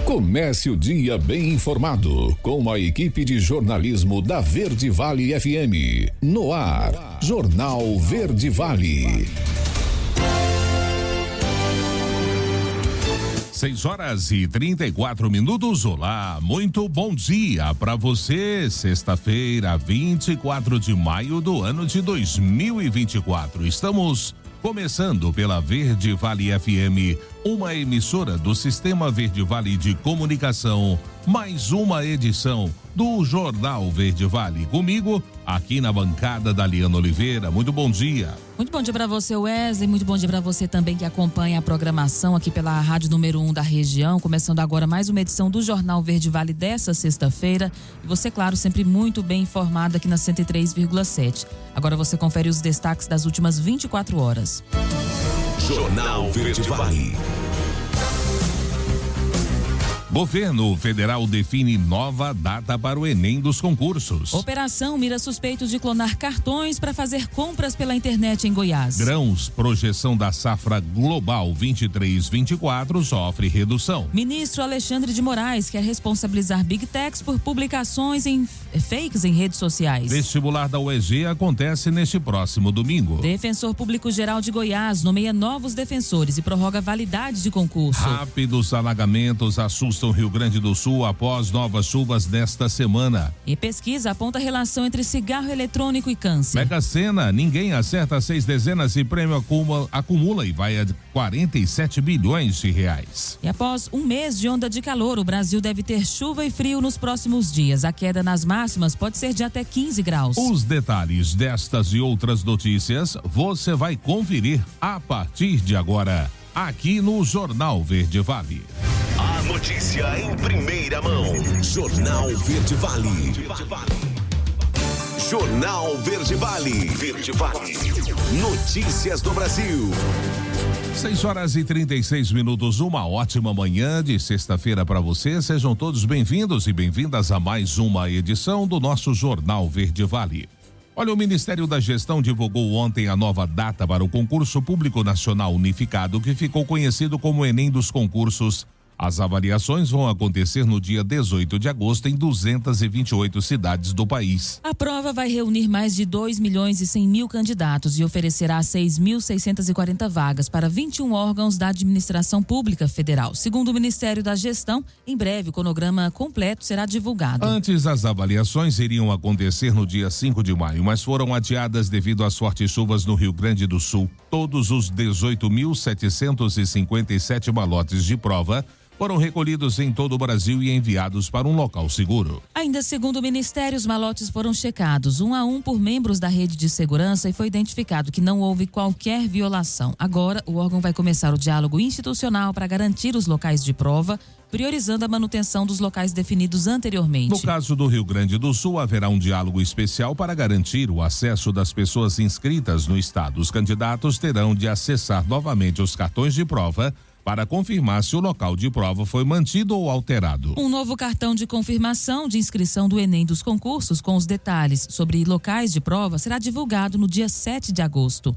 Comece o dia bem informado com a equipe de jornalismo da Verde Vale FM. No ar, Jornal Verde Vale. 6h34. Olá, muito bom dia para você. Sexta-feira, 24 de maio do ano de 2024. Estamos começando pela Verde Vale FM, uma emissora do Sistema Verde Vale de Comunicação, mais uma edição do Jornal Verde Vale. Comigo, aqui na bancada, Daliana Oliveira. Muito bom dia. Muito bom dia para você, Wesley. Muito bom dia para você também que acompanha a programação aqui pela Rádio número 1 da região. Começando agora mais uma edição do Jornal Verde Vale dessa sexta-feira. E você, claro, sempre muito bem informado aqui na 103,7. Agora você confere os destaques das últimas 24 horas. Jornal Verde Vale. Governo federal define nova data para o Enem dos concursos. Operação mira suspeitos de clonar cartões para fazer compras pela internet em Goiás. Grãos, projeção da safra global 23-24 sofre redução. Ministro Alexandre de Moraes quer responsabilizar Big Techs por publicações em fakes em redes sociais. Vestibular da UEG acontece neste próximo domingo. Defensor Público Geral de Goiás nomeia novos defensores e prorroga validade de concurso. Rápidos alagamentos assustam Rio Grande do Sul após novas chuvas desta semana. E pesquisa aponta relação entre cigarro eletrônico e câncer. Mega Sena, ninguém acerta 6 dezenas e prêmio acumula e vai a 47 bilhões de reais. E após um mês de onda de calor, o Brasil deve ter chuva e frio nos próximos dias. A queda nas máximas pode ser de até 15 graus. Os detalhes destas e outras notícias você vai conferir a partir de agora, aqui no Jornal Verde Vale. A notícia em primeira mão. Jornal Verde Vale. Jornal Verde Vale. Verde Vale. Notícias do Brasil. 6h36. Uma ótima manhã de sexta-feira para você. Sejam todos bem-vindos e bem-vindas a mais uma edição do nosso Jornal Verde Vale. Olha, o Ministério da Gestão divulgou ontem a nova data para o concurso público nacional unificado, que ficou conhecido como Enem dos concursos. As avaliações vão acontecer no dia 18 de agosto em 228 cidades do país. A prova vai reunir mais de 2.100.000 candidatos e oferecerá 6.640 vagas para 21 órgãos da administração pública federal. Segundo o Ministério da Gestão, em breve o cronograma completo será divulgado. Antes, as avaliações iriam acontecer no dia 5 de maio, mas foram adiadas devido às fortes chuvas no Rio Grande do Sul. Todos os 18.757 malotes de prova foram recolhidos em todo o Brasil e enviados para um local seguro. Ainda segundo o Ministério, os malotes foram checados um a um por membros da rede de segurança e foi identificado que não houve qualquer violação. Agora, o órgão vai começar o diálogo institucional para garantir os locais de prova, priorizando a manutenção dos locais definidos anteriormente. No caso do Rio Grande do Sul, haverá um diálogo especial para garantir o acesso das pessoas inscritas no estado. Os candidatos terão de acessar novamente os cartões de prova para confirmar se o local de prova foi mantido ou alterado. Um novo cartão de confirmação de inscrição do Enem dos concursos com os detalhes sobre locais de prova será divulgado no dia 7 de agosto.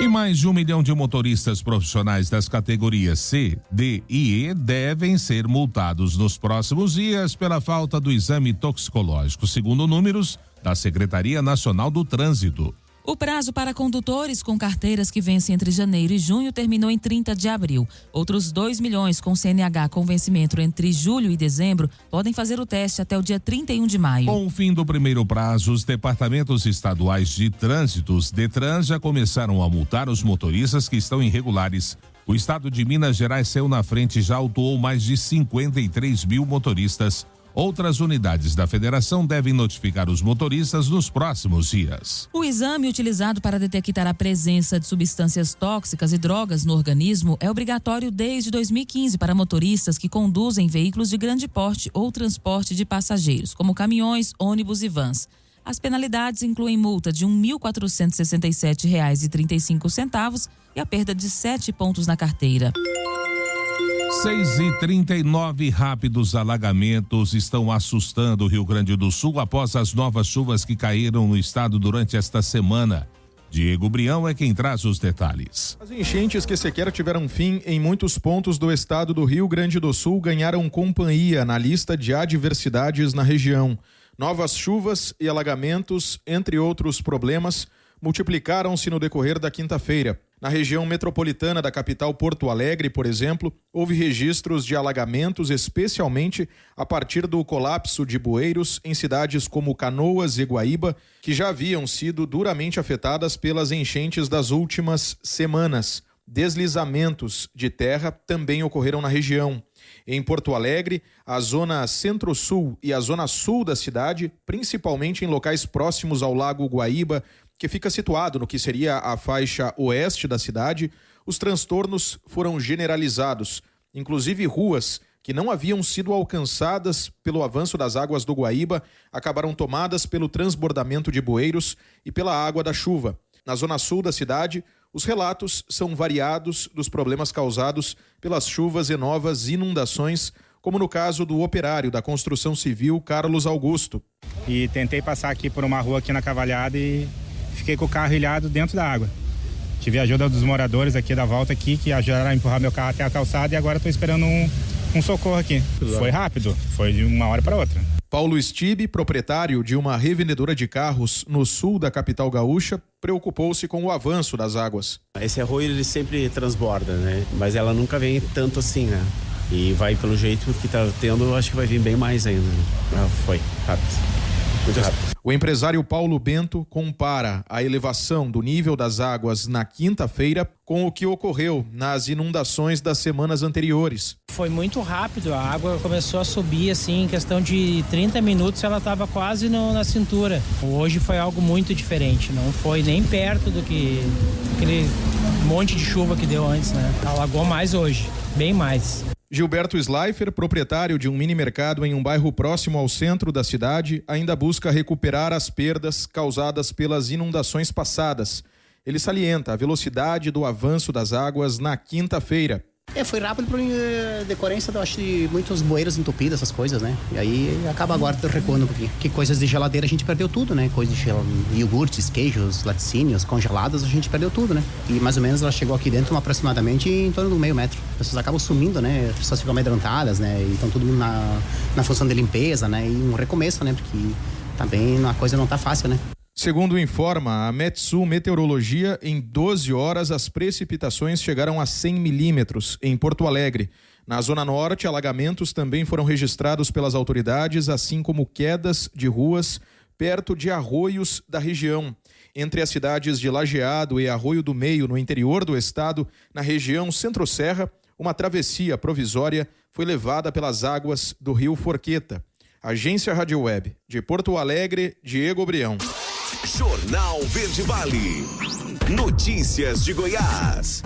E mais de 1 milhão de motoristas profissionais das categorias C, D e E devem ser multados nos próximos dias pela falta do exame toxicológico, segundo números da Secretaria Nacional do Trânsito. O prazo para condutores com carteiras que vencem entre janeiro e junho terminou em 30 de abril. Outros 2 milhões com CNH com vencimento entre julho e dezembro podem fazer o teste até o dia 31 de maio. Com o fim do primeiro prazo, os departamentos estaduais de trânsitos, DETRAN, já começaram a multar os motoristas que estão irregulares. O estado de Minas Gerais saiu na frente e já autuou mais de 53 mil motoristas. Outras unidades da federação devem notificar os motoristas nos próximos dias. O exame utilizado para detectar a presença de substâncias tóxicas e drogas no organismo é obrigatório desde 2015 para motoristas que conduzem veículos de grande porte ou transporte de passageiros, como caminhões, ônibus e vans. As penalidades incluem multa de R$ 1.467,35 e a perda de 7 pontos na carteira. 6h39, rápidos alagamentos estão assustando o Rio Grande do Sul após as novas chuvas que caíram no estado durante esta semana. Diego Brião é quem traz os detalhes. As enchentes que sequer tiveram fim em muitos pontos do estado do Rio Grande do Sul ganharam companhia na lista de adversidades na região. Novas chuvas e alagamentos, entre outros problemas, multiplicaram-se no decorrer da quinta-feira. Na região metropolitana da capital Porto Alegre, por exemplo, houve registros de alagamentos, especialmente a partir do colapso de bueiros em cidades como Canoas e Guaíba, que já haviam sido duramente afetadas pelas enchentes das últimas semanas. Deslizamentos de terra também ocorreram na região. Em Porto Alegre, a zona centro-sul e a zona sul da cidade, principalmente em locais próximos ao Lago Guaíba, que fica situado no que seria a faixa oeste da cidade, os transtornos foram generalizados. Inclusive ruas que não haviam sido alcançadas pelo avanço das águas do Guaíba acabaram tomadas pelo transbordamento de bueiros e pela água da chuva. Na zona sul da cidade, os relatos são variados dos problemas causados pelas chuvas e novas inundações, como no caso do operário da construção civil Carlos Augusto. E tentei passar aqui por uma rua aqui na Cavalhada e fiquei com o carro ilhado dentro da água. Tive a ajuda dos moradores aqui da volta aqui, que ajudaram a empurrar meu carro até a calçada, e agora estou esperando um socorro aqui. Foi rápido, foi de uma hora para outra. Paulo Stibe, proprietário de uma revendedora de carros no sul da capital gaúcha, preocupou-se com o avanço das águas. Esse arroio ele sempre transborda, né? Mas ela nunca vem tanto assim, né? E vai pelo jeito que tá tendo, acho que vai vir bem mais ainda. Foi rápido. Muito rápido. O empresário Paulo Bento compara a elevação do nível das águas na quinta-feira com o que ocorreu nas inundações das semanas anteriores. Foi muito rápido, a água começou a subir assim, em questão de 30 minutos ela estava quase na cintura. Hoje foi algo muito diferente, não foi nem perto do que aquele monte de chuva que deu antes, né? Alagou mais hoje, bem mais. Gilberto Sleifer, proprietário de um mini mercado em um bairro próximo ao centro da cidade, ainda busca recuperar as perdas causadas pelas inundações passadas. Ele salienta a velocidade do avanço das águas na quinta-feira. Foi rápido por decorrência, eu acho, de muitos bueiros entupidos, essas coisas, né? E aí acaba agora recuando um pouquinho. Que coisas de geladeira a gente perdeu tudo, né? Coisas de iogurtes, queijos, laticínios, congelados, a gente perdeu tudo, né? E mais ou menos ela chegou aqui dentro aproximadamente em torno de meio metro. As pessoas acabam sumindo, né? As pessoas ficam amedrontadas, né? E estão tudo na função de limpeza, né? E um recomeço, né? Porque também a coisa não tá fácil, né? Segundo informa a Metsul Meteorologia, em 12 horas as precipitações chegaram a 100 milímetros em Porto Alegre. Na Zona Norte, alagamentos também foram registrados pelas autoridades, assim como quedas de ruas perto de arroios da região. Entre as cidades de Lajeado e Arroio do Meio, no interior do estado, na região Centro-Serra, uma travessia provisória foi levada pelas águas do rio Forqueta. Agência Rádio Web, de Porto Alegre, Diego Brião. Jornal Verde Vale. Notícias de Goiás.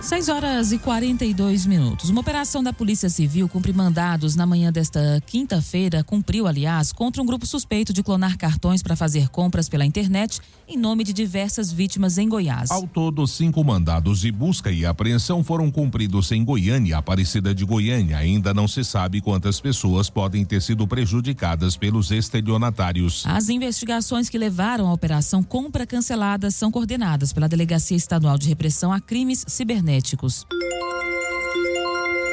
6h42. Uma operação da Polícia Civil cumpre mandados na manhã desta quinta-feira, cumpriu, aliás, contra um grupo suspeito de clonar cartões para fazer compras pela internet em nome de diversas vítimas em Goiás. Ao todo, 5 mandados de busca e apreensão foram cumpridos em Goiânia, Aparecida de Goiânia. Ainda não se sabe quantas pessoas podem ter sido prejudicadas pelos estelionatários. As investigações que levaram à operação Compra Cancelada são coordenadas pela Delegacia Estadual de Repressão a Crimes Cibernéticos.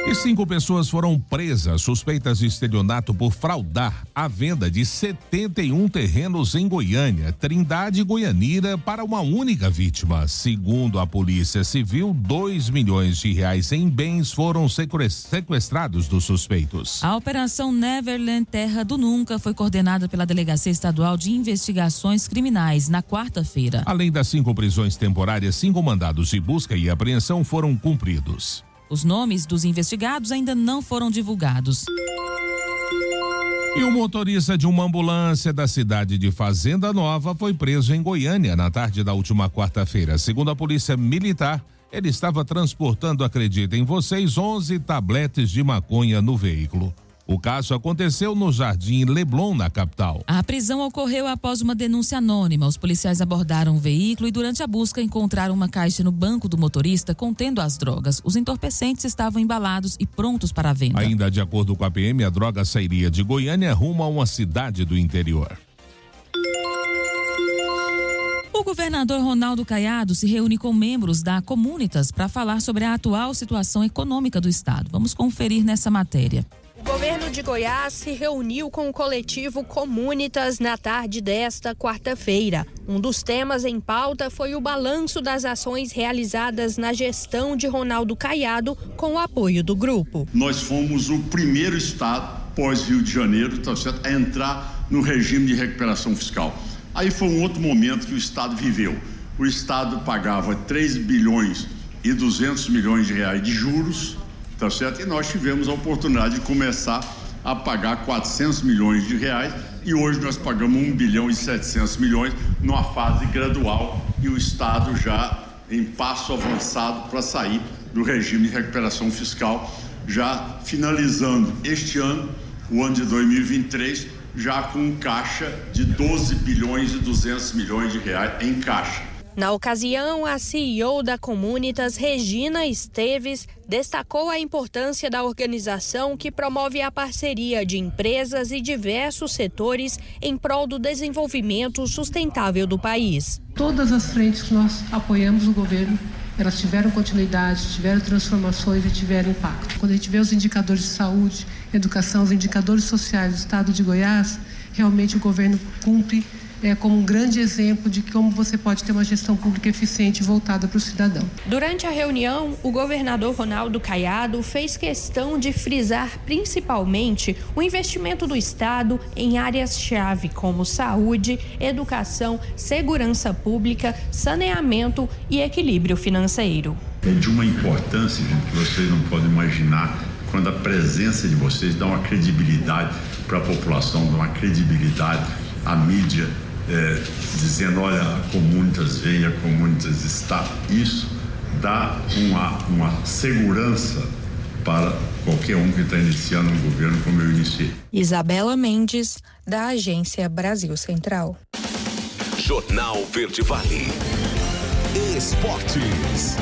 E 5 pessoas foram presas, suspeitas de estelionato por fraudar a venda de 71 terrenos em Goiânia, Trindade e Goianira, para uma única vítima. Segundo a Polícia Civil, R$2 milhões em bens foram sequestrados dos suspeitos. A Operação Neverland Terra do Nunca foi coordenada pela Delegacia Estadual de Investigações Criminais na quarta-feira. Além das 5 prisões temporárias, 5 mandados de busca e apreensão foram cumpridos. Os nomes dos investigados ainda não foram divulgados. E o motorista de uma ambulância da cidade de Fazenda Nova foi preso em Goiânia na tarde da última quarta-feira. Segundo a Polícia Militar, ele estava transportando, acreditem vocês, 11 tabletes de maconha no veículo. O caso aconteceu no Jardim Leblon, na capital. A prisão ocorreu após uma denúncia anônima. Os policiais abordaram o veículo e durante a busca encontraram uma caixa no banco do motorista contendo as drogas. Os entorpecentes estavam embalados e prontos para a venda. Ainda de acordo com a PM, a droga sairia de Goiânia rumo a uma cidade do interior. O governador Ronaldo Caiado se reúne com membros da Comunitas para falar sobre a atual situação econômica do estado. Vamos conferir nessa matéria. O governo de Goiás se reuniu com o coletivo Comunitas na tarde desta quarta-feira. Um dos temas em pauta foi o balanço das ações realizadas na gestão de Ronaldo Caiado com o apoio do grupo. Nós fomos o primeiro estado, pós Rio de Janeiro, tá certo, a entrar no regime de recuperação fiscal. Aí foi um outro momento que o estado viveu. O estado pagava 3 bilhões e 200 milhões de reais de juros, tá certo? E nós tivemos a oportunidade de começar a pagar 400 milhões de reais e hoje nós pagamos 1 bilhão e 700 milhões numa fase gradual e o estado já em passo avançado para sair do regime de recuperação fiscal, já finalizando este ano, o ano de 2023, já com um caixa de 12 bilhões e 200 milhões de reais em caixa. Na ocasião, a CEO da Comunitas, Regina Esteves, destacou a importância da organização que promove a parceria de empresas e diversos setores em prol do desenvolvimento sustentável do país. Todas as frentes que nós apoiamos o governo, elas tiveram continuidade, tiveram transformações e tiveram impacto. Quando a gente vê os indicadores de saúde, educação, os indicadores sociais do estado de Goiás, realmente o governo cumpre como um grande exemplo de como você pode ter uma gestão pública eficiente voltada para o cidadão. Durante a reunião, o governador Ronaldo Caiado fez questão de frisar principalmente o investimento do estado em áreas-chave como saúde, educação, segurança pública, saneamento e equilíbrio financeiro. É de uma importância, gente, que vocês não podem imaginar, quando a presença de vocês dá uma credibilidade para a população, dá uma credibilidade à mídia, dizendo, olha, a Comunitas vem, a Comunitas está. Isso dá uma segurança para qualquer um que está iniciando um governo como eu iniciei. Isabela Mendes, da Agência Brasil Central. Jornal Verde Vale. Esportes.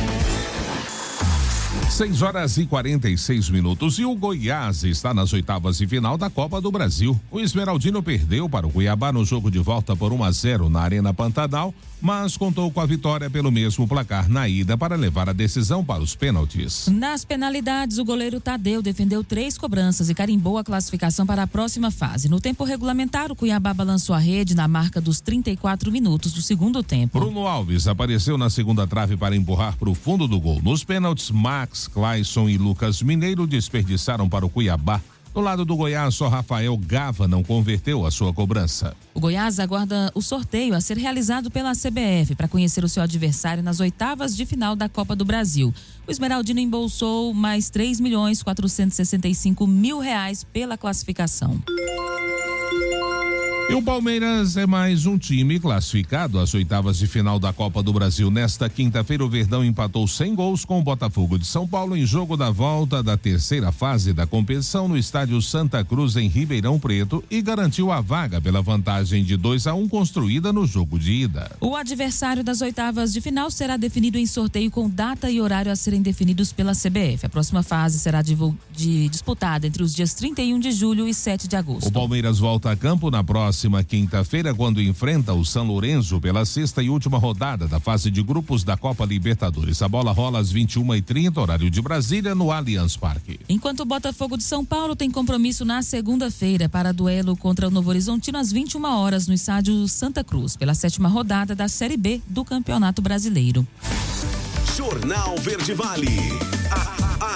6h46. E o Goiás está nas oitavas de final da Copa do Brasil. O Esmeraldino perdeu para o Cuiabá no jogo de volta por 1-0 na Arena Pantanal, mas contou com a vitória pelo mesmo placar na ida para levar a decisão para os pênaltis. Nas penalidades, o goleiro Tadeu defendeu 3 cobranças e carimbou a classificação para a próxima fase. No tempo regulamentar, o Cuiabá balançou a rede na marca dos 34 minutos do segundo tempo. Bruno Alves apareceu na segunda trave para empurrar para o fundo do gol. Nos pênaltis, Max, Clayson e Lucas Mineiro desperdiçaram para o Cuiabá. Do lado do Goiás, só Rafael Gava não converteu a sua cobrança. O Goiás aguarda o sorteio a ser realizado pela CBF para conhecer o seu adversário nas oitavas de final da Copa do Brasil. O Esmeraldino embolsou mais R$3.465.000 pela classificação. E o Palmeiras é mais um time classificado às oitavas de final da Copa do Brasil. Nesta quinta-feira, o Verdão empatou 100 gols com o Botafogo de São Paulo em jogo da volta da terceira fase da competição no estádio Santa Cruz, em Ribeirão Preto, e garantiu a vaga pela vantagem de 2-1 construída no jogo de ida. O adversário das oitavas de final será definido em sorteio com data e horário a serem definidos pela CBF. A próxima fase será disputada entre os dias 31 de julho e 7 de agosto. O Palmeiras volta a campo na próxima quinta-feira, quando enfrenta o São Lourenço pela sexta e última rodada da fase de grupos da Copa Libertadores. A bola rola às 21h30, horário de Brasília, no Allianz Parque. Enquanto o Botafogo de São Paulo tem compromisso na segunda-feira para duelo contra o Novo Horizontino às 21h no estádio Santa Cruz, pela 7ª rodada da Série B do Campeonato Brasileiro. Jornal Verde Vale.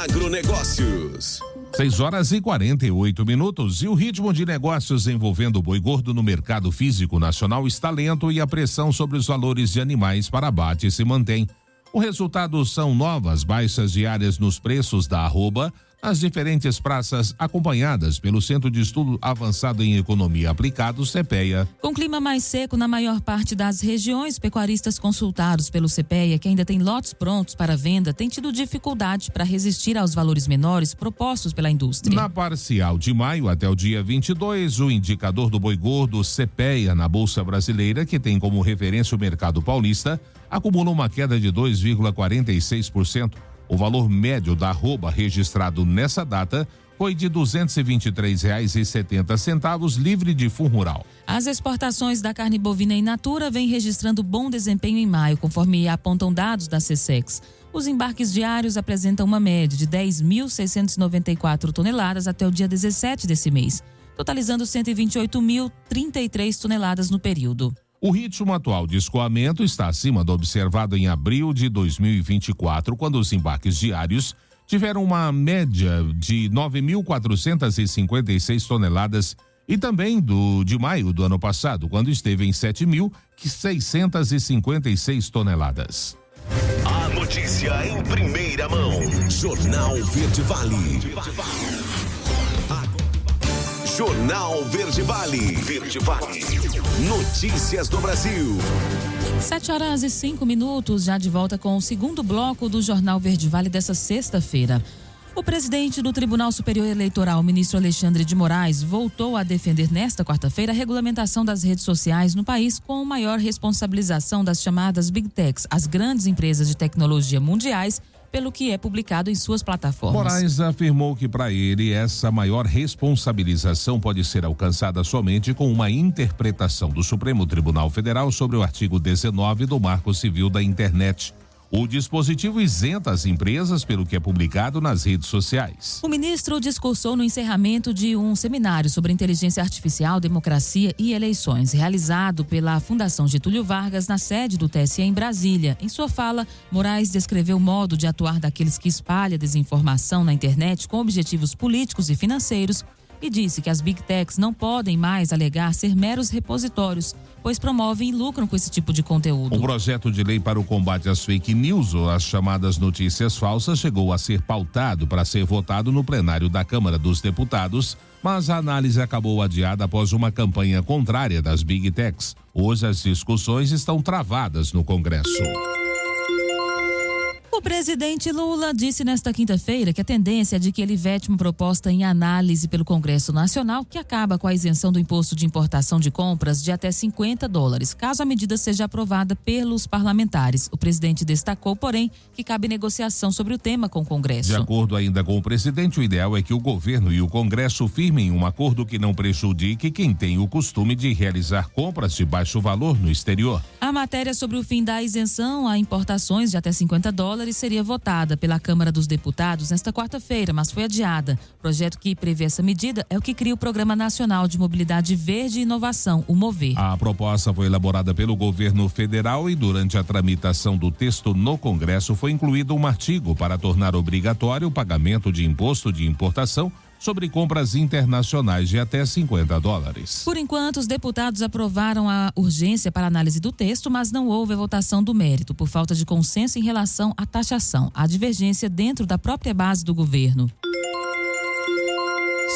Agronegócios. 6h48. E o ritmo de negócios envolvendo o boi gordo no mercado físico nacional está lento e a pressão sobre os valores de animais para abate se mantém. O resultado são novas baixas diárias nos preços da arroba, as diferentes praças, acompanhadas pelo Centro de Estudo Avançado em Economia Aplicado, CEPEA. Com clima mais seco na maior parte das regiões, pecuaristas consultados pelo CEPEA, que ainda tem lotes prontos para venda, têm tido dificuldade para resistir aos valores menores propostos pela indústria. Na parcial de maio até o dia 22, o indicador do boi gordo CEPEA na Bolsa Brasileira, que tem como referência o mercado paulista, acumula uma queda de 2,46%. O valor médio da arroba registrado nessa data foi de R$ 223,70, livre de FUN rural. As exportações da carne bovina in natura vêm registrando bom desempenho em maio, conforme apontam dados da SECEX. Os embarques diários apresentam uma média de 10.694 toneladas até o dia 17 desse mês, totalizando 128.033 toneladas no período. O ritmo atual de escoamento está acima do observado em abril de 2024, quando os embarques diários tiveram uma média de 9.456 toneladas e também de maio do ano passado, quando esteve em 7.656 toneladas. A notícia em primeira mão. Jornal Verde Vale. Jornal Verde Vale. Verde Vale. Notícias do Brasil. 7h05, já de volta com o segundo bloco do Jornal Verde Vale dessa sexta-feira. O presidente do Tribunal Superior Eleitoral, ministro Alexandre de Moraes, voltou a defender nesta quarta-feira a regulamentação das redes sociais no país com maior responsabilização das chamadas Big Techs, as grandes empresas de tecnologia mundiais, pelo que é publicado em suas plataformas. Moraes afirmou que para ele essa maior responsabilização pode ser alcançada somente com uma interpretação do Supremo Tribunal Federal sobre o artigo 19 do Marco Civil da Internet. O dispositivo isenta as empresas pelo que é publicado nas redes sociais. O ministro discursou no encerramento de um seminário sobre inteligência artificial, democracia e eleições, realizado pela Fundação Getúlio Vargas na sede do TSE em Brasília. Em sua fala, Moraes descreveu o modo de atuar daqueles que espalham desinformação na internet com objetivos políticos e financeiros e disse que as Big Techs não podem mais alegar ser meros repositórios, pois promovem e lucram com esse tipo de conteúdo. O projeto de lei para o combate às fake news, ou as chamadas notícias falsas, chegou a ser pautado para ser votado no plenário da Câmara dos Deputados, mas a análise acabou adiada após uma campanha contrária das Big Techs. Hoje as discussões estão travadas no Congresso. O presidente Lula disse nesta quinta-feira que a tendência é de que ele vete uma proposta em análise pelo Congresso Nacional que acaba com a isenção do imposto de importação de compras de até $50, caso a medida seja aprovada pelos parlamentares. O presidente destacou, porém, que cabe negociação sobre o tema com o Congresso. De acordo ainda com o presidente, o ideal é que o governo e o Congresso firmem um acordo que não prejudique quem tem o costume de realizar compras de baixo valor no exterior. A matéria sobre o fim da isenção a importações de até $50 seria votada pela Câmara dos Deputados nesta quarta-feira, mas foi adiada. O projeto que prevê essa medida é o que cria o Programa Nacional de Mobilidade Verde e Inovação, o MOVER. A proposta foi elaborada pelo governo federal e durante a tramitação do texto no Congresso foi incluído um artigo para tornar obrigatório o pagamento de imposto de importação sobre compras internacionais de até $50. Por enquanto, os deputados aprovaram a urgência para análise do texto, mas não houve a votação do mérito, por falta de consenso em relação à taxação. Há divergência dentro da própria base do governo.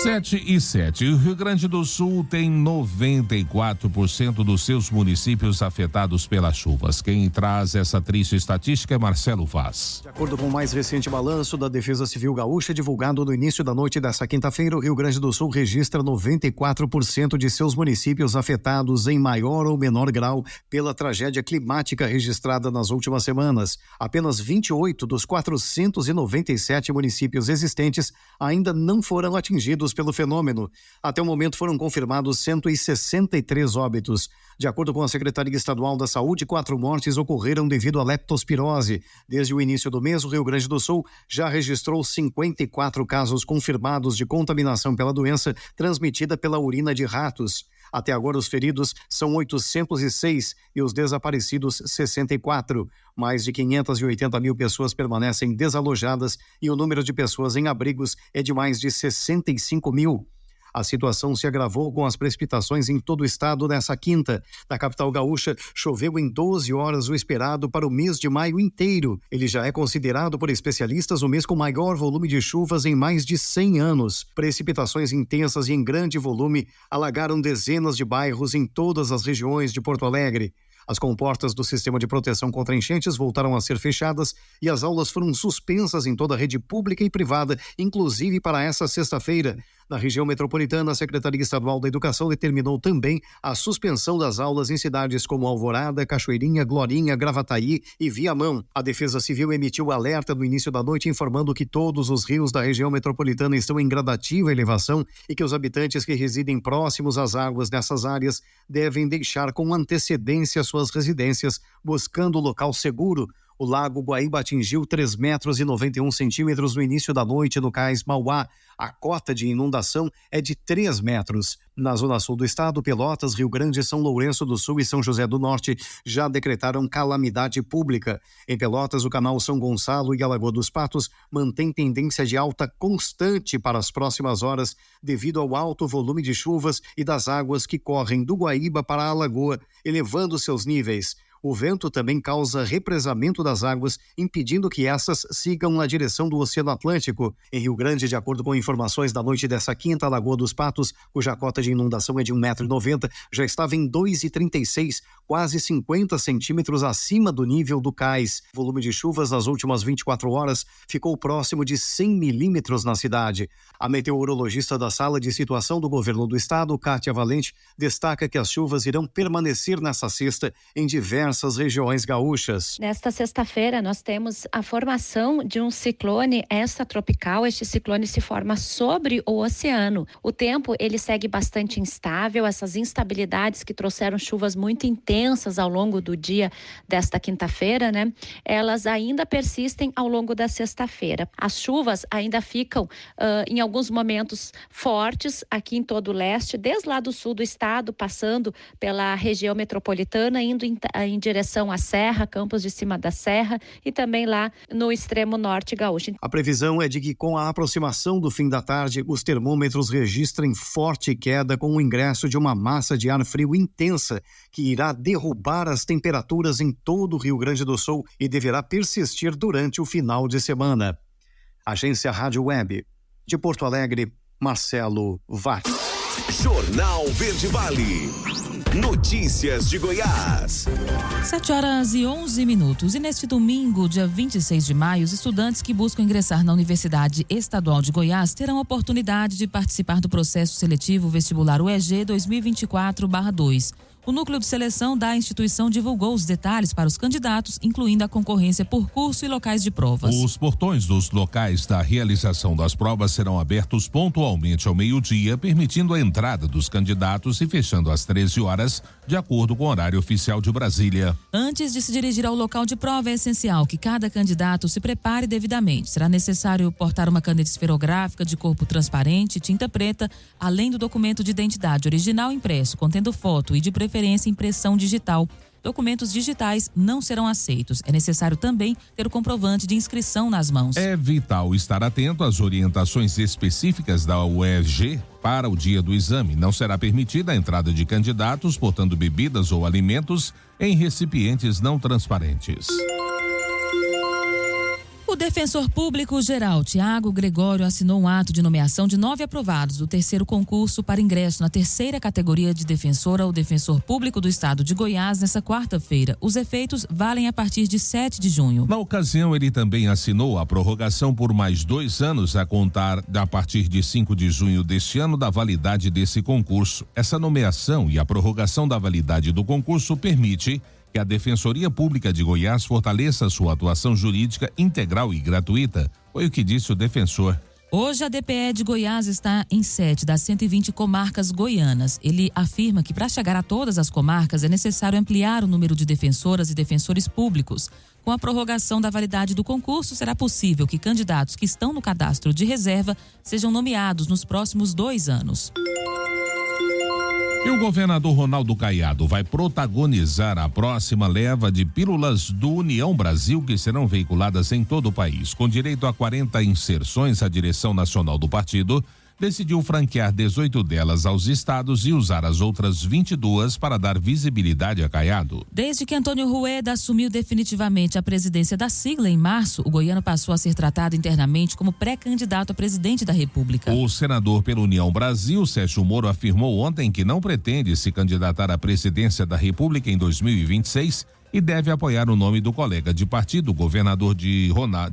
7:07. O Rio Grande do Sul tem 94% dos seus municípios afetados pelas chuvas. Quem traz essa triste estatística é Marcelo Vaz. De acordo com o mais recente balanço da Defesa Civil Gaúcha, divulgado no início da noite desta quinta-feira, o Rio Grande do Sul registra 94% de seus municípios afetados em maior ou menor grau pela tragédia climática registrada nas últimas semanas. Apenas 28 dos 497 municípios existentes ainda não foram atingidos pelo fenômeno. Até o momento foram confirmados 163 óbitos. De acordo com a Secretaria Estadual da Saúde, 4 mortes ocorreram devido à leptospirose. Desde o início do mês, o Rio Grande do Sul já registrou 54 casos confirmados de contaminação pela doença transmitida pela urina de ratos. Até agora, os feridos são 806 e os desaparecidos 64. Mais de 580 mil pessoas permanecem desalojadas e o número de pessoas em abrigos é de mais de 65 mil. A situação se agravou com as precipitações em todo o estado nessa quinta. Na capital gaúcha, choveu em 12 horas o esperado para o mês de maio inteiro. Ele já é considerado por especialistas o mês com maior volume de chuvas em mais de 100 anos. Precipitações intensas e em grande volume alagaram dezenas de bairros em todas as regiões de Porto Alegre. As comportas do sistema de proteção contra enchentes voltaram a ser fechadas e as aulas foram suspensas em toda a rede pública e privada, inclusive para essa sexta-feira. Na região metropolitana, a Secretaria Estadual da Educação determinou também a suspensão das aulas em cidades como Alvorada, Cachoeirinha, Glorinha, Gravataí e Viamão. A Defesa Civil emitiu alerta no início da noite informando que todos os rios da região metropolitana estão em gradativa elevação e que os habitantes que residem próximos às águas nessas áreas devem deixar com antecedência suas residências, buscando local seguro. O lago Guaíba atingiu 3,91 metros no início da noite no cais Mauá. A cota de inundação é de 3 metros. Na zona sul do estado, Pelotas, Rio Grande, São Lourenço do Sul e São José do Norte já decretaram calamidade pública. Em Pelotas, o canal São Gonçalo e a Lagoa dos Patos mantém tendência de alta constante para as próximas horas devido ao alto volume de chuvas e das águas que correm do Guaíba para a Lagoa, elevando seus níveis. O vento também causa represamento das águas, impedindo que essas sigam na direção do Oceano Atlântico. Em Rio Grande, de acordo com informações da noite dessa quinta, a Lagoa dos Patos, cuja cota de inundação é de 1,90 m, já estava em 2,36, quase 50 centímetros acima do nível do cais. O volume de chuvas nas últimas 24 horas ficou próximo de 100 milímetros na cidade. A meteorologista da Sala de Situação do Governo do Estado, Kátia Valente, destaca que as chuvas irão permanecer nessa sexta em diversas regiões gaúchas. Nesta sexta-feira, nós temos a formação de um ciclone extratropical. Este ciclone se forma sobre o oceano. O tempo, ele segue bastante instável. Essas instabilidades que trouxeram chuvas muito intensas ao longo do dia desta quinta-feira, né? Elas ainda persistem ao longo da sexta-feira. As chuvas ainda ficam, em alguns momentos, fortes aqui em todo o leste, desde lá do sul do estado, passando pela região metropolitana, indo em direção à Serra, Campos de Cima da Serra e também lá no extremo norte gaúcho. A previsão é de que com a aproximação do fim da tarde, os termômetros registrem forte queda com o ingresso de uma massa de ar frio intensa que irá derrubar as temperaturas em todo o Rio Grande do Sul e deverá persistir durante o final de semana. Agência Rádio Web. De Porto Alegre, Marcelo Vaz. Jornal Verde Vale. Notícias de Goiás. 7h11. E neste domingo, dia 26 de maio, os estudantes que buscam ingressar na Universidade Estadual de Goiás terão a oportunidade de participar do processo seletivo vestibular UEG 2024/2. O núcleo de seleção da instituição divulgou os detalhes para os candidatos, incluindo a concorrência por curso e locais de provas. Os portões dos locais da realização das provas serão abertos pontualmente ao meio-dia, permitindo a entrada dos candidatos e fechando às 13 horas, de acordo com o horário oficial de Brasília. Antes de se dirigir ao local de prova, é essencial que cada candidato se prepare devidamente. Será necessário portar uma caneta esferográfica de corpo transparente, tinta preta, além do documento de identidade original impresso, contendo foto e de preferência impressão digital. Documentos digitais não serão aceitos. É necessário também ter o comprovante de inscrição nas mãos. É vital estar atento às orientações específicas da UEG para o dia do exame. Não será permitida a entrada de candidatos portando bebidas ou alimentos em recipientes não transparentes. O defensor público geral, Tiago Gregório, assinou um ato de nomeação de 9 aprovados do terceiro concurso para ingresso na terceira categoria de defensor ao defensor público do estado de Goiás nesta quarta-feira. Os efeitos valem a partir de 7 de junho. Na ocasião, ele também assinou a prorrogação por mais 2 anos a contar a partir de 5 de junho deste ano da validade desse concurso. Essa nomeação e a prorrogação da validade do concurso permite que a Defensoria Pública de Goiás fortaleça sua atuação jurídica integral e gratuita, foi o que disse o defensor. Hoje a DPE de Goiás está em 7 das 120 comarcas goianas. Ele afirma que para chegar a todas as comarcas é necessário ampliar o número de defensoras e defensores públicos. Com a prorrogação da validade do concurso, será possível que candidatos que estão no cadastro de reserva sejam nomeados nos próximos 2 anos. E o governador Ronaldo Caiado vai protagonizar a próxima leva de pílulas do União Brasil que serão veiculadas em todo o país. Com direito a 40 inserções, a direção nacional do partido decidiu franquear 18 delas aos estados e usar as outras 22 para dar visibilidade a Caiado. Desde que Antônio Rueda assumiu definitivamente a presidência da sigla em março, o goiano passou a ser tratado internamente como pré-candidato a presidente da República. O senador pela União Brasil, Sérgio Moro, afirmou ontem que não pretende se candidatar à presidência da República em 2026 e deve apoiar o nome do colega de partido, o governador de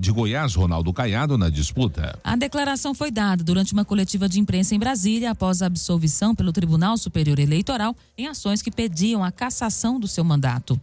Goiás, Ronaldo Caiado, na disputa. A declaração foi dada durante uma coletiva de imprensa em Brasília após a absolvição pelo Tribunal Superior Eleitoral em ações que pediam a cassação do seu mandato.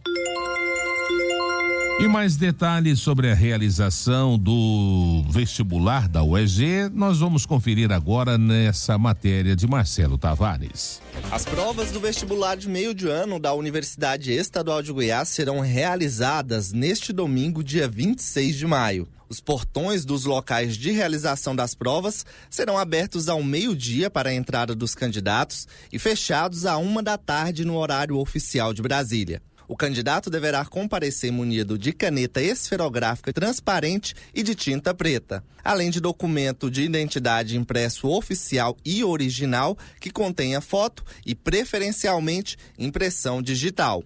E mais detalhes sobre a realização do vestibular da UEG, nós vamos conferir agora nessa matéria de Marcelo Tavares. As provas do vestibular de meio de ano da Universidade Estadual de Goiás serão realizadas neste domingo, dia 26 de maio. Os portões dos locais de realização das provas serão abertos ao meio-dia para a entrada dos candidatos e fechados à 13h no horário oficial de Brasília. O candidato deverá comparecer munido de caneta esferográfica transparente e de tinta preta, além de documento de identidade impresso oficial e original que contenha foto e, preferencialmente, impressão digital.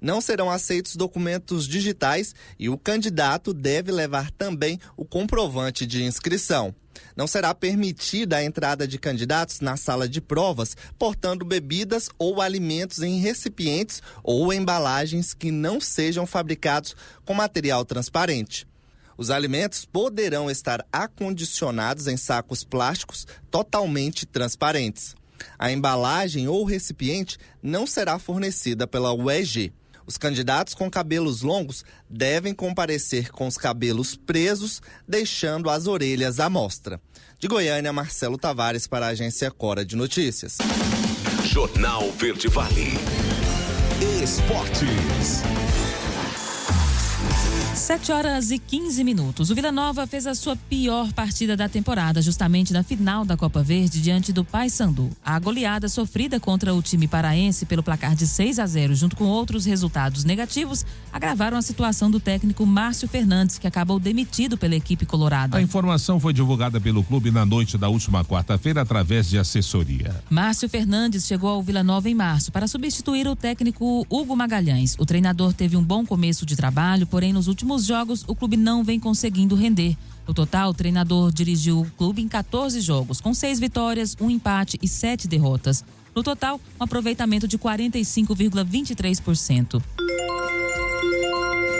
Não serão aceitos documentos digitais e o candidato deve levar também o comprovante de inscrição. Não será permitida a entrada de candidatos na sala de provas portando bebidas ou alimentos em recipientes ou embalagens que não sejam fabricados com material transparente. Os alimentos poderão estar acondicionados em sacos plásticos totalmente transparentes. A embalagem ou recipiente não será fornecida pela UEG. Os candidatos com cabelos longos devem comparecer com os cabelos presos, deixando as orelhas à mostra. De Goiânia, Marcelo Tavares para a agência Cora de Notícias. Jornal Verde Vale. Esportes. 7h15. O Vila Nova fez a sua pior partida da temporada, justamente na final da Copa Verde, diante do Paysandu. A goleada sofrida contra o time paraense pelo placar de 6-0, junto com outros resultados negativos, agravaram a situação do técnico Márcio Fernandes, que acabou demitido pela equipe colorada. A informação foi divulgada pelo clube na noite da última quarta-feira através de assessoria. Márcio Fernandes chegou ao Vila Nova em março para substituir o técnico Hugo Magalhães. O treinador teve um bom começo de trabalho, porém nos últimos jogos o clube não vem conseguindo render. No total, o treinador dirigiu o clube em 14 jogos, com 6 vitórias, 1 empate e 7 derrotas. No total, um aproveitamento de 45,23%.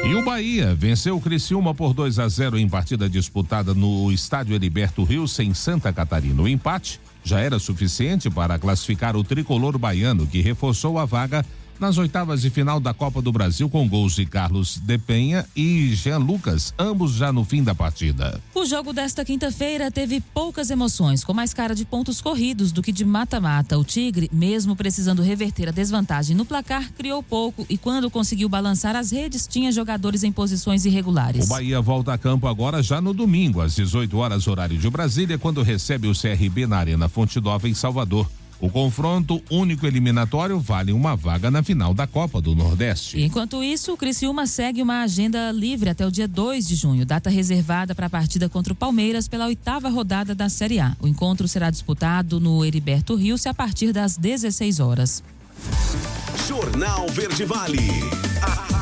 E o Bahia venceu o Criciúma por 2-0 em partida disputada no estádio Heriberto Rios, em Santa Catarina. O empate já era suficiente para classificar o tricolor baiano, que reforçou a vaga nas oitavas de final da Copa do Brasil com gols de Carlos de Penha e Jean Lucas, ambos já no fim da partida. O jogo desta quinta-feira teve poucas emoções, com mais cara de pontos corridos do que de mata-mata. O Tigre, mesmo precisando reverter a desvantagem no placar, criou pouco e quando conseguiu balançar as redes, tinha jogadores em posições irregulares. O Bahia volta a campo agora já no domingo, às 18 horas, horário de Brasília, quando recebe o CRB na Arena Fonte Nova, em Salvador. O confronto único eliminatório vale uma vaga na final da Copa do Nordeste. E enquanto isso, o Criciúma segue uma agenda livre até o dia 2 de junho, data reservada para a partida contra o Palmeiras pela 8ª rodada da Série A. O encontro será disputado no Heriberto Rios a partir das 16 horas. Jornal Verde Vale.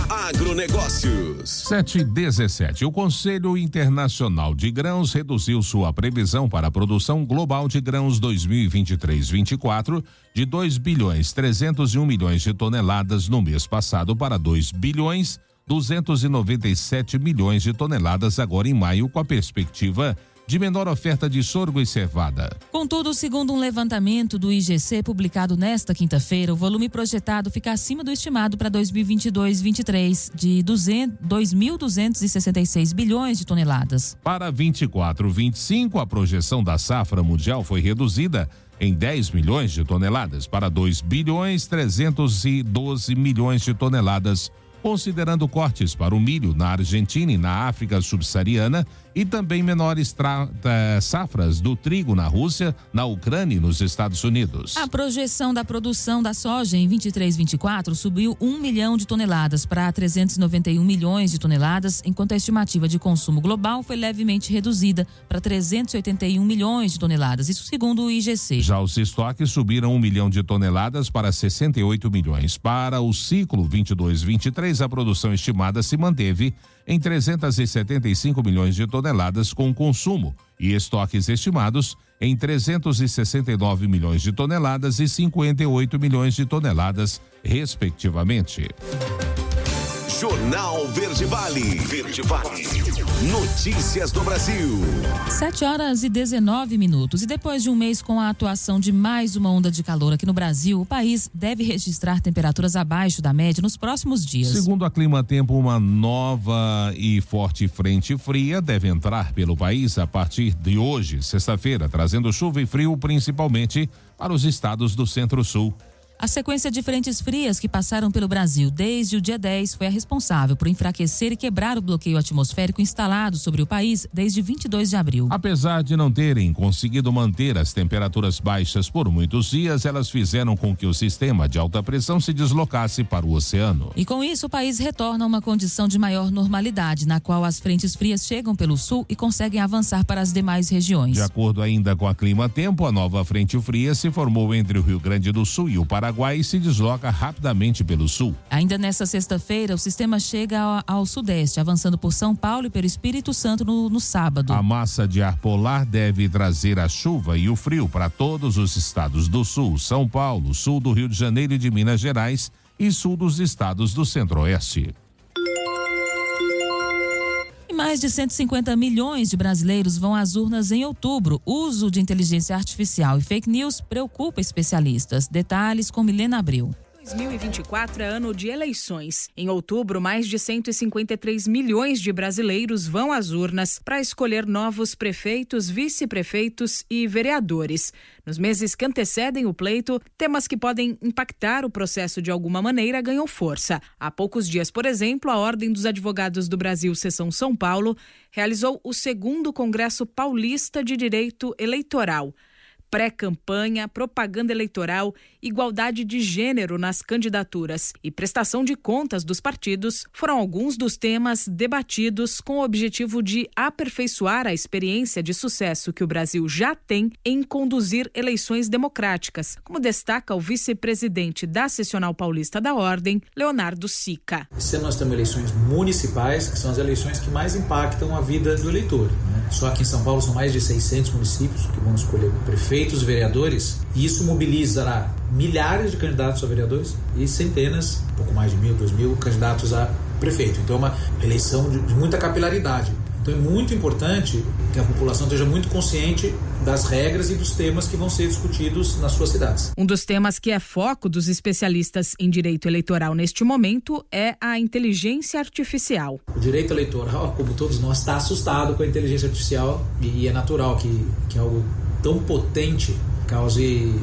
Agronegócios. 7h17. O Conselho Internacional de Grãos reduziu sua previsão para a produção global de grãos 2023-24 de 2,301 bilhões de toneladas no mês passado para 2,297 bilhões de toneladas agora em maio, com a perspectiva de menor oferta de sorgo e cevada. Contudo, segundo um levantamento do IGC publicado nesta quinta-feira, o volume projetado fica acima do estimado para 2022-23 de 2.266 bilhões de toneladas. Para 24-25, a projeção da safra mundial foi reduzida em 10 milhões de toneladas para 2,312 bilhões de toneladas, considerando cortes para o milho na Argentina e na África subsaariana e também menores safras do trigo na Rússia, na Ucrânia e nos Estados Unidos. A projeção da produção da soja em 23-24 subiu 1 milhão de toneladas para 391 milhões de toneladas, enquanto a estimativa de consumo global foi levemente reduzida para 381 milhões de toneladas, isso segundo o IGC. Já os estoques subiram 1 milhão de toneladas para 68 milhões. Para o ciclo 22-23, a produção estimada se manteve em 375 milhões de toneladas com consumo e estoques estimados em 369 milhões de toneladas e 58 milhões de toneladas, respectivamente. Jornal Verde Vale. Verde Vale. Notícias do Brasil. 7h19. E depois de um mês com a atuação de mais uma onda de calor aqui no Brasil, o país deve registrar temperaturas abaixo da média nos próximos dias. Segundo a Climatempo, uma nova e forte frente fria deve entrar pelo país a partir de hoje, sexta-feira, trazendo chuva e frio principalmente para os estados do Centro-Sul. A sequência de frentes frias que passaram pelo Brasil desde o dia 10 foi a responsável por enfraquecer e quebrar o bloqueio atmosférico instalado sobre o país desde 22 de abril. Apesar de não terem conseguido manter as temperaturas baixas por muitos dias, elas fizeram com que o sistema de alta pressão se deslocasse para o oceano. E com isso, o país retorna a uma condição de maior normalidade, na qual as frentes frias chegam pelo sul e conseguem avançar para as demais regiões. De acordo ainda com a Climatempo, a nova frente fria se formou entre o Rio Grande do Sul e o Paraguai e se desloca rapidamente pelo sul. Ainda nesta sexta-feira, o sistema chega ao sudeste, avançando por São Paulo e pelo Espírito Santo no sábado. A massa de ar polar deve trazer a chuva e o frio para todos os estados do sul, São Paulo, sul do Rio de Janeiro e de Minas Gerais e sul dos estados do Centro-Oeste. Mais de 150 milhões de brasileiros vão às urnas em outubro. O uso de inteligência artificial e fake news preocupa especialistas. Detalhes com Milena Abreu. 2024 é ano de eleições. Em outubro, mais de 153 milhões de brasileiros vão às urnas para escolher novos prefeitos, vice-prefeitos e vereadores. Nos meses que antecedem o pleito, temas que podem impactar o processo de alguma maneira ganham força. Há poucos dias, por exemplo, a Ordem dos Advogados do Brasil, Seção São Paulo, realizou o 2º Congresso Paulista de Direito Eleitoral. Pré-campanha, propaganda eleitoral, igualdade de gênero nas candidaturas e prestação de contas dos partidos foram alguns dos temas debatidos com o objetivo de aperfeiçoar a experiência de sucesso que o Brasil já tem em conduzir eleições democráticas, como destaca o vice-presidente da Seccional Paulista da Ordem, Leonardo Sica. Esse ano nós temos eleições municipais, que são as eleições que mais impactam a vida do eleitor, né? Só aqui em São Paulo são mais de 600 municípios que vão escolher prefeitos, vereadores, e isso mobilizará milhares de candidatos a vereadores e centenas, um pouco mais de 1.000, 2.000 candidatos a prefeito. Então é uma eleição de muita capilaridade. Então é muito importante que a população esteja muito consciente das regras e dos temas que vão ser discutidos nas suas cidades. Um dos temas que é foco dos especialistas em direito eleitoral neste momento é a inteligência artificial. O direito eleitoral, como todos nós, está assustado com a inteligência artificial e é natural que algo tão potente cause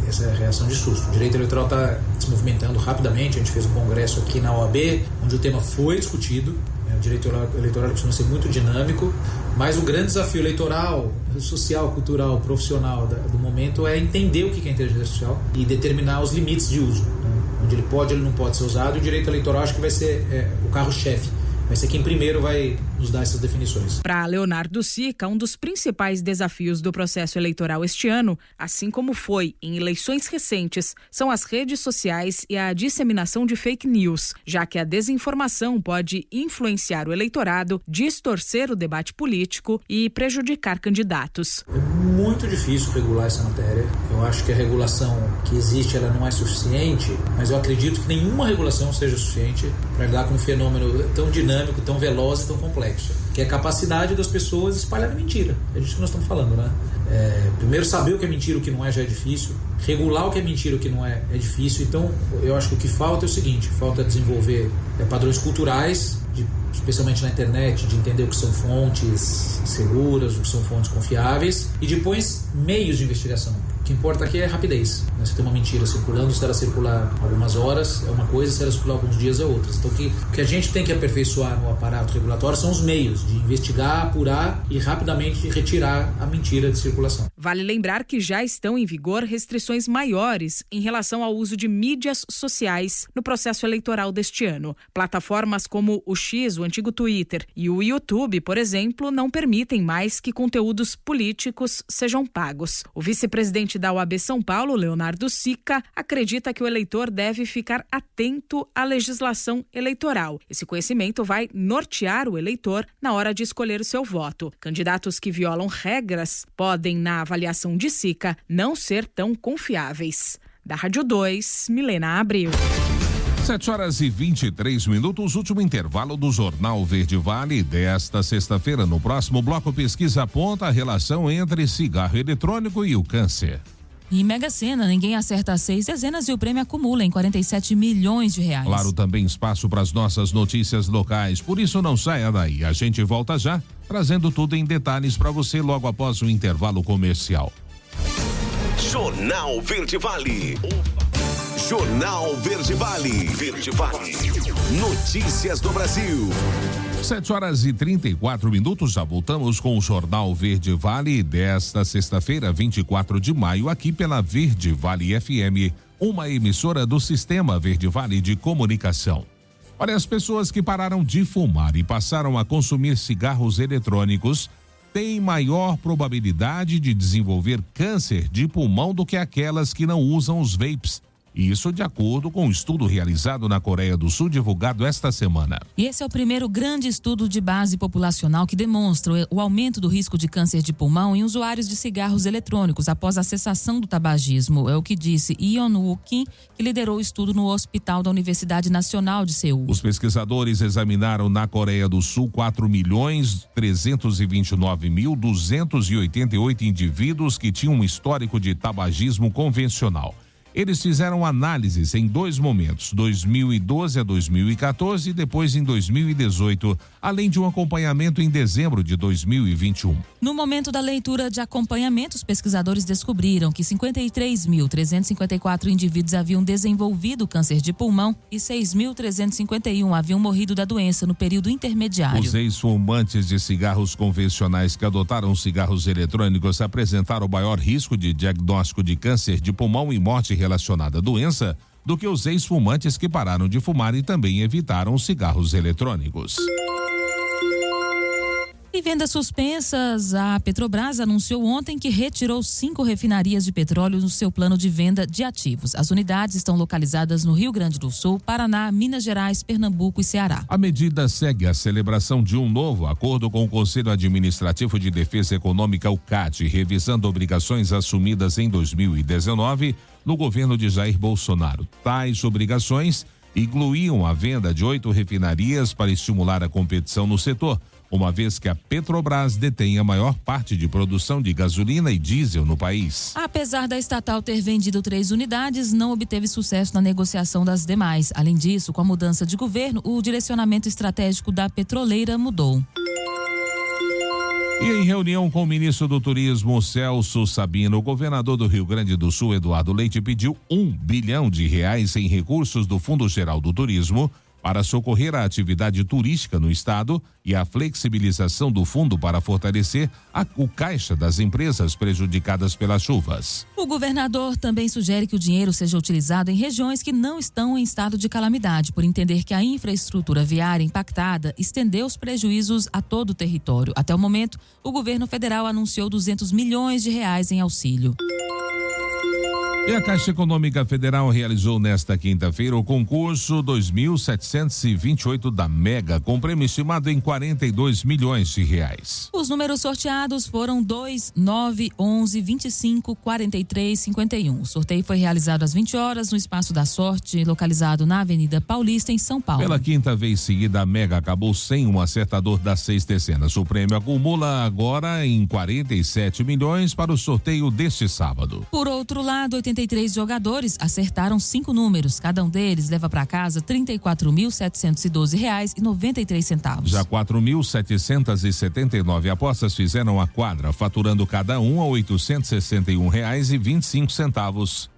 essa reação de susto. O direito eleitoral está se movimentando rapidamente. A gente fez um congresso aqui na OAB, onde o tema foi discutido. O direito eleitoral costuma ser muito dinâmico, mas o grande desafio eleitoral, social, cultural, profissional do momento é entender o que é inteligência artificial e determinar os limites de uso, né? Onde ele pode, ele não pode ser usado. E o direito eleitoral acho que vai ser o carro-chefe. Vai ser quem primeiro vai nos dar essas definições. Para Leonardo Sica, um dos principais desafios do processo eleitoral este ano, assim como foi em eleições recentes, são as redes sociais e a disseminação de fake news, já que a desinformação pode influenciar o eleitorado, distorcer o debate político e prejudicar candidatos. É muito difícil regular essa matéria. Eu acho que a regulação que existe ela não é suficiente, mas eu acredito que nenhuma regulação seja suficiente para lidar com um fenômeno tão dinâmico, tão veloz e tão complexo, que é a capacidade das pessoas espalharem mentira. É disso que nós estamos falando, né? Primeiro, saber o que é mentira e o que não é já é difícil. Regular o que é mentira e o que não é difícil. Então, eu acho que o que falta é o seguinte: falta desenvolver padrões culturais, especialmente na internet, de entender o que são fontes seguras, o que são fontes confiáveis, e depois meios de investigação. O que importa aqui é a rapidez. Você tem uma mentira circulando, se ela circular algumas horas é uma coisa, se ela circular alguns dias é outra. Então o que a gente tem que aperfeiçoar no aparato regulatório são os meios de investigar, apurar e rapidamente retirar a mentira de circulação. Vale lembrar que já estão em vigor restrições maiores em relação ao uso de mídias sociais no processo eleitoral deste ano. Plataformas como o X, o antigo Twitter, e o YouTube, por exemplo, não permitem mais que conteúdos políticos sejam pagos. O vice-presidente da OAB São Paulo, Leonardo Sica, acredita que o eleitor deve ficar atento à legislação eleitoral. Esse conhecimento vai nortear o eleitor na hora de escolher o seu voto. Candidatos que violam regras podem, na avaliação de Sica, não ser tão confiáveis. Da Rádio 2, Milena Abreu. 7h23, último intervalo do Jornal Verde Vale desta sexta-feira. No próximo bloco, pesquisa aponta a relação entre cigarro eletrônico e o câncer. E Mega Sena, ninguém acerta 6 dezenas e o prêmio acumula em 47 milhões de reais. Claro, também espaço para as nossas notícias locais, por isso não saia daí. A gente volta já, trazendo tudo em detalhes para você logo após o intervalo comercial. Jornal Verde Vale. Jornal Verde Vale. Verde Vale. Notícias do Brasil. 7h34, já voltamos com o Jornal Verde Vale desta sexta-feira, 24 de maio, aqui pela Verde Vale FM, uma emissora do Sistema Verde Vale de Comunicação. Olha, as pessoas que pararam de fumar e passaram a consumir cigarros eletrônicos têm maior probabilidade de desenvolver câncer de pulmão do que aquelas que não usam os vapes. Isso de acordo com um estudo realizado na Coreia do Sul, divulgado esta semana. E esse é o primeiro grande estudo de base populacional que demonstra o aumento do risco de câncer de pulmão em usuários de cigarros eletrônicos após a cessação do tabagismo. É o que disse Yeon Woo Kim, que liderou o estudo no Hospital da Universidade Nacional de Seul. Os pesquisadores examinaram na Coreia do Sul 4.329.288 indivíduos que tinham um histórico de tabagismo convencional. Eles fizeram análises em 2 momentos, 2012 a 2014 e depois em 2018, além de um acompanhamento em dezembro de 2021. No momento da leitura de acompanhamento, os pesquisadores descobriram que 53.354 indivíduos haviam desenvolvido câncer de pulmão e 6.351 haviam morrido da doença no período intermediário. Os ex-fumantes de cigarros convencionais que adotaram cigarros eletrônicos apresentaram o maior risco de diagnóstico de câncer de pulmão e morte relacionada à doença do que os ex-fumantes que pararam de fumar e também evitaram os cigarros eletrônicos. E vendas suspensas, a Petrobras anunciou ontem que retirou 5 refinarias de petróleo no seu plano de venda de ativos. As unidades estão localizadas no Rio Grande do Sul, Paraná, Minas Gerais, Pernambuco e Ceará. A medida segue a celebração de um novo acordo com o Conselho Administrativo de Defesa Econômica, o CAD, revisando obrigações assumidas em 2019 no governo de Jair Bolsonaro. Tais obrigações incluíam a venda de 8 refinarias para estimular a competição no setor, uma vez que a Petrobras detém a maior parte de produção de gasolina e diesel no país. Apesar da estatal ter vendido 3 unidades, não obteve sucesso na negociação das demais. Além disso, com a mudança de governo, o direcionamento estratégico da petroleira mudou. E em reunião com o ministro do Turismo, Celso Sabino, o governador do Rio Grande do Sul, Eduardo Leite, pediu R$1 bilhão em recursos do Fundo Geral do Turismo para socorrer a atividade turística no estado e a flexibilização do fundo para fortalecer o caixa das empresas prejudicadas pelas chuvas. O governador também sugere que o dinheiro seja utilizado em regiões que não estão em estado de calamidade, por entender que a infraestrutura viária impactada estendeu os prejuízos a todo o território. Até o momento, o governo federal anunciou R$200 milhões em auxílio. E a Caixa Econômica Federal realizou nesta quinta-feira o concurso 2728 da Mega, com prêmio estimado em R$42 milhões. Os números sorteados foram 2, 9, 11, 25, 43, 51. O sorteio foi realizado às 20 horas no Espaço da Sorte, localizado na Avenida Paulista, em São Paulo. Pela quinta vez seguida, a Mega acabou sem um acertador das 6 dezenas. O prêmio acumula agora em 47 milhões para o sorteio deste sábado. Por outro lado, 83 jogadores acertaram 5 números. Cada um deles leva para casa R$34.712,93. Já 4.779 apostas fizeram a quadra, faturando cada um a R$861,25.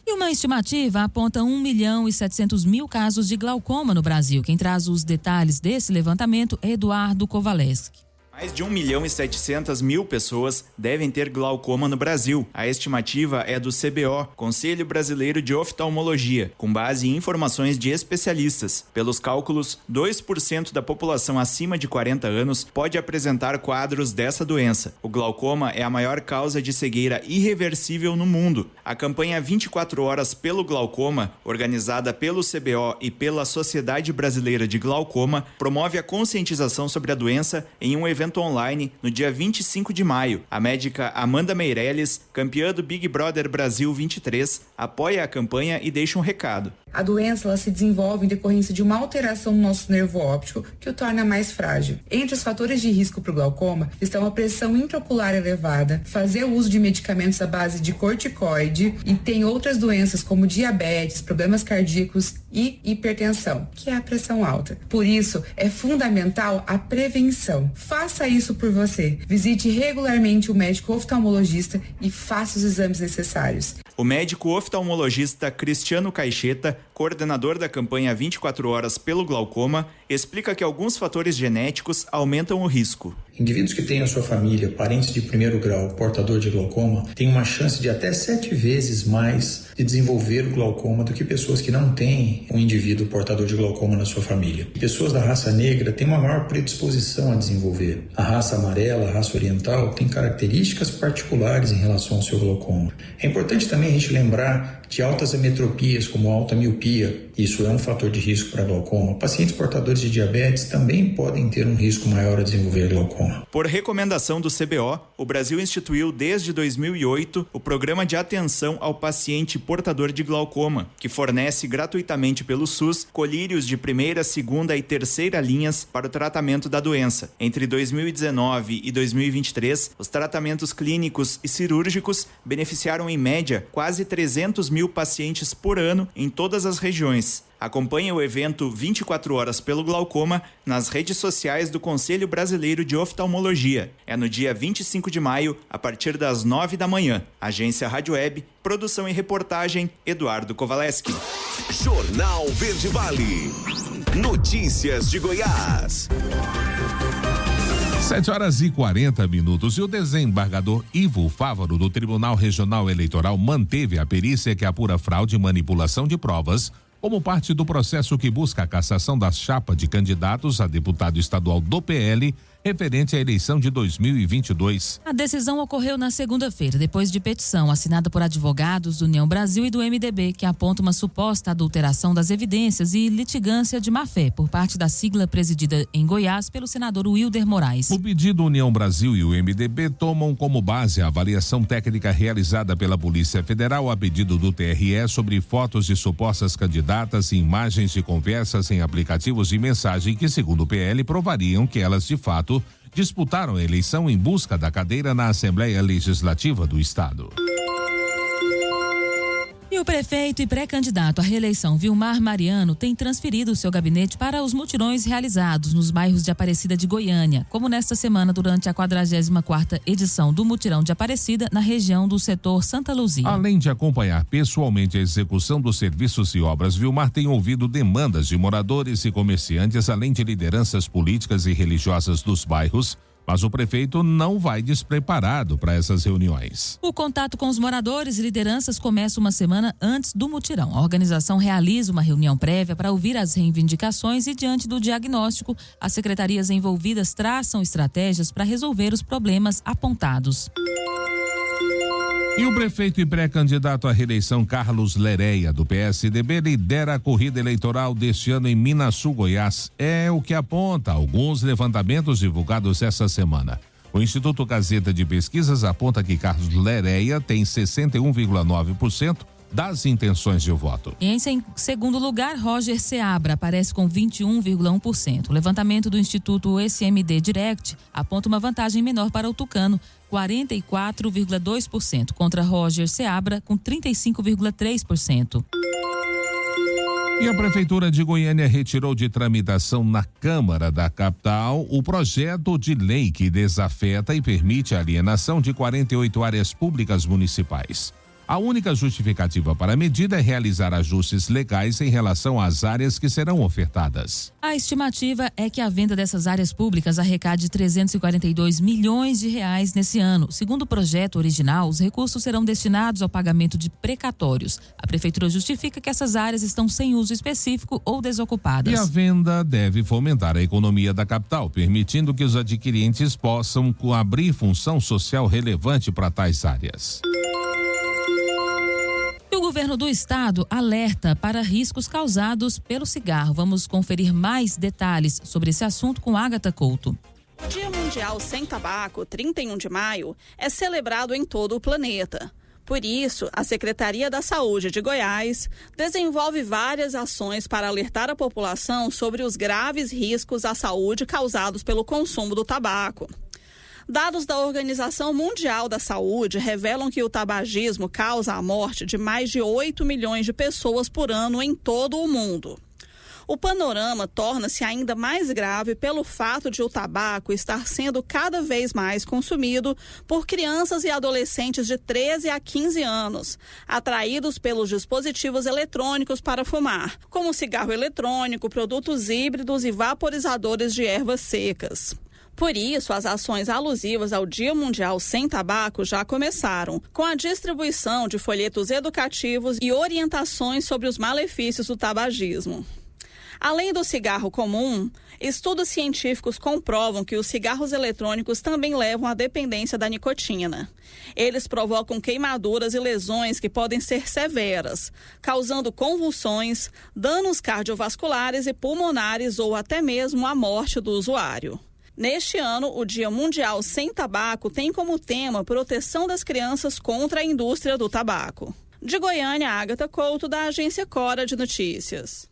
E uma estimativa aponta 1.700.000 casos de glaucoma no Brasil. Quem traz os detalhes desse levantamento é Eduardo Kowaleski. Mais de 1.700.000 pessoas devem ter glaucoma no Brasil. A estimativa é do CBO, Conselho Brasileiro de Oftalmologia, com base em informações de especialistas. Pelos cálculos, 2% da população acima de 40 anos pode apresentar quadros dessa doença. O glaucoma é a maior causa de cegueira irreversível no mundo. A campanha 24 Horas pelo Glaucoma, organizada pelo CBO e pela Sociedade Brasileira de Glaucoma, promove a conscientização sobre a doença em um evento evento online no dia 25 de maio. A médica Amanda Meirelles, campeã do Big Brother Brasil 23, apoia a campanha e deixa um recado. A doença ela se desenvolve em decorrência de uma alteração no nosso nervo óptico que o torna mais frágil. Entre os fatores de risco para o glaucoma estão a pressão intraocular elevada, fazer o uso de medicamentos à base de corticoide e tem outras doenças como diabetes, problemas cardíacos e hipertensão, que é a pressão alta. Por isso, é fundamental a prevenção. Faça isso por você. Visite regularmente o médico oftalmologista e faça os exames necessários. O médico oftalmologista Cristiano Caixeta, coordenador da campanha 24 horas pelo glaucoma, explica que alguns fatores genéticos aumentam o risco. Indivíduos que têm na sua família parentes de primeiro grau portador de glaucoma têm uma chance de até 7 vezes mais de desenvolver o glaucoma do que pessoas que não têm um indivíduo portador de glaucoma na sua família. Pessoas da raça negra têm uma maior predisposição a desenvolver. A raça amarela, a raça oriental, tem características particulares em relação ao seu glaucoma. É importante também a gente lembrar de altas ametropias, como alta miopia. Isso é um fator de risco para glaucoma. Pacientes portadores de diabetes também podem ter um risco maior a desenvolver glaucoma. Por recomendação do CBO, o Brasil instituiu desde 2008 o Programa de Atenção ao Paciente Portador de Glaucoma, que fornece gratuitamente pelo SUS colírios de primeira, segunda e terceira linhas para o tratamento da doença. Entre 2019 e 2023, os tratamentos clínicos e cirúrgicos beneficiaram em média quase 300 mil pacientes por ano em todas as regiões. Acompanhe o evento 24 horas pelo glaucoma nas redes sociais do Conselho Brasileiro de Oftalmologia. É no dia 25 de maio, a partir das 9 da manhã. Agência Rádio Web, produção e reportagem, Eduardo Kovaleski. Jornal Verde Vale. Notícias de Goiás. 7h40. E o desembargador Ivo Fávaro, do Tribunal Regional Eleitoral, manteve a perícia que apura fraude e manipulação de provas como parte do processo que busca a cassação da chapa de candidatos a deputado estadual do PL referente à eleição de 2022. A decisão ocorreu na segunda-feira, depois de petição assinada por advogados do União Brasil e do MDB, que aponta uma suposta adulteração das evidências e litigância de má-fé por parte da sigla presidida em Goiás pelo senador Wilder Moraes. O pedido União Brasil e o MDB tomam como base a avaliação técnica realizada pela Polícia Federal a pedido do TRE sobre fotos de supostas candidatas e imagens de conversas em aplicativos de mensagem que, segundo o PL, provariam que elas de fato disputaram a eleição em busca da cadeira na Assembleia Legislativa do Estado. E o prefeito e pré-candidato à reeleição Vilmar Mariano tem transferido o seu gabinete para os mutirões realizados nos bairros de Aparecida de Goiânia, como nesta semana durante a 44ª edição do Mutirão de Aparecida na região do setor Santa Luzia. Além de acompanhar pessoalmente a execução dos serviços e obras, Vilmar tem ouvido demandas de moradores e comerciantes, além de lideranças políticas e religiosas dos bairros. Mas o prefeito não vai despreparado para essas reuniões. O contato com os moradores e lideranças começa uma semana antes do mutirão. A organização realiza uma reunião prévia para ouvir as reivindicações e, diante do diagnóstico, as secretarias envolvidas traçam estratégias para resolver os problemas apontados. E o prefeito e pré-candidato à reeleição Carlos Lereia, do PSDB, lidera a corrida eleitoral deste ano em Minasul, Goiás. É o que aponta alguns levantamentos divulgados essa semana. O Instituto Gazeta de Pesquisas aponta que Carlos Lereia tem 61,9% das intenções de voto. Em segundo lugar, Roger Seabra aparece com 21,1%. O levantamento do Instituto SMD Direct aponta uma vantagem menor para o tucano, 44,2%, contra Roger Seabra com 35,3%. E a Prefeitura de Goiânia retirou de tramitação na Câmara da capital o projeto de lei que desafeta e permite a alienação de 48 áreas públicas municipais. A única justificativa para a medida é realizar ajustes legais em relação às áreas que serão ofertadas. A estimativa é que a venda dessas áreas públicas arrecade 342 milhões de reais nesse ano. Segundo o projeto original, os recursos serão destinados ao pagamento de precatórios. A Prefeitura justifica que essas áreas estão sem uso específico ou desocupadas. E a venda deve fomentar a economia da capital, permitindo que os adquirentes possam abrir função social relevante para tais áreas. O governo do estado alerta para riscos causados pelo cigarro. Vamos conferir mais detalhes sobre esse assunto com Agatha Couto. Dia Mundial Sem Tabaco, 31 de maio, é celebrado em todo o planeta. Por isso, a Secretaria da Saúde de Goiás desenvolve várias ações para alertar a população sobre os graves riscos à saúde causados pelo consumo do tabaco. Dados da Organização Mundial da Saúde revelam que o tabagismo causa a morte de mais de 8 milhões de pessoas por ano em todo o mundo. O panorama torna-se ainda mais grave pelo fato de o tabaco estar sendo cada vez mais consumido por crianças e adolescentes de 13 a 15 anos, atraídos pelos dispositivos eletrônicos para fumar, como cigarro eletrônico, produtos híbridos e vaporizadores de ervas secas. Por isso, as ações alusivas ao Dia Mundial Sem Tabaco já começaram, com a distribuição de folhetos educativos e orientações sobre os malefícios do tabagismo. Além do cigarro comum, estudos científicos comprovam que os cigarros eletrônicos também levam à dependência da nicotina. Eles provocam queimaduras e lesões que podem ser severas, causando convulsões, danos cardiovasculares e pulmonares ou até mesmo a morte do usuário. Neste ano, o Dia Mundial Sem Tabaco tem como tema proteção das crianças contra a indústria do tabaco. De Goiânia, Ágata Couto, da Agência Cora de Notícias.